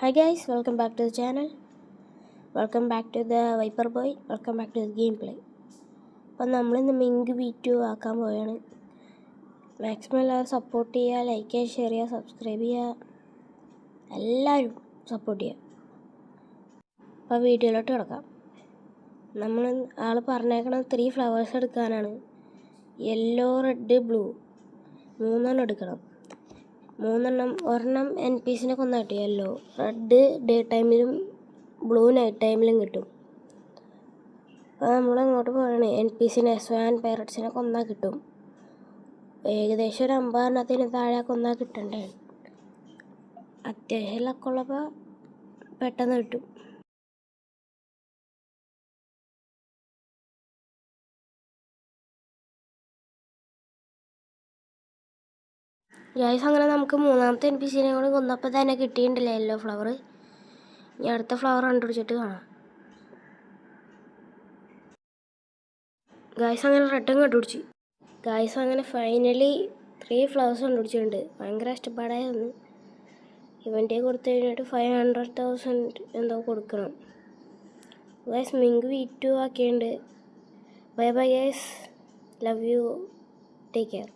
Hi guys, welcome back to the channel. Welcome back to the Viper Boy. Welcome back to the gameplay. അപ്പോൾ നമ്മളിന്ന് mink V2 ആക്കാൻ പോവുകയാണ്. Maximum എല്ലാവരും support ചെയ്യുക, like ചെയ്യുക, share ചെയ്യുക, സബ്സ്ക്രൈബ് ചെയ്യുക, എല്ലാവരും സപ്പോർട്ട് ചെയ്യുക. അപ്പോൾ വീഡിയോയിലോട്ട് കിടക്കാം. നമ്മൾ ആൾ പറഞ്ഞേക്കണത് 3 ഫ്ലവേഴ്സ് എടുക്കാനാണ്. യെല്ലോ, റെഡ്, ബ്ലൂ 3 എടുക്കണം. ഒരെണ്ണം NPCനെ കൊന്നാൽ കിട്ടും. യെല്ലോ, റെഡ് ഡേ ടൈമിലും ബ്ലൂ നൈറ്റ് ടൈമിലും കിട്ടും. അപ്പോൾ നമ്മൾ അങ്ങോട്ട് പോവുകയാണ്. NPCനെ സ്വാൻ പൈററ്റ്സിനെ കൊന്നാൽ കിട്ടും. ഏകദേശം ഒരു 50 താഴെ കൊന്നാൽ കിട്ടണ്ടേ. അത്യാവശ്യം ലക്കുള്ളപ്പോൾ പെട്ടെന്ന് കിട്ടും. ഗൈസ്, അങ്ങനെ നമുക്ക് 3ാമത്തെ NPCനെ കൂടി കൊന്നപ്പോൾ തന്നെ കിട്ടിയിട്ടുണ്ടല്ലേ യെല്ലോ ഫ്ലവർ. ഇനി അടുത്ത ഫ്ലവർ കണ്ടുപിടിച്ചിട്ട് കാണാം. ഗൈസ്, അങ്ങനെ റെഡും കണ്ടുപിടിച്ചു. ഗൈസ്, അങ്ങനെ ഫൈനലി 3 ഫ്ലവേഴ്സ് കണ്ടുപിടിച്ചിട്ടുണ്ട്. ഭയങ്കര ഇഷ്ടപ്പാടായിരുന്നു. ഇവൻ്റെ കൊടുത്തു കഴിഞ്ഞിട്ട് 500,000 എന്തോ കൊടുക്കണം. ഗൈസ്, മിങ്ക് V2 ആക്കിയിട്ടുണ്ട്. Bye bye guys, love you, take care.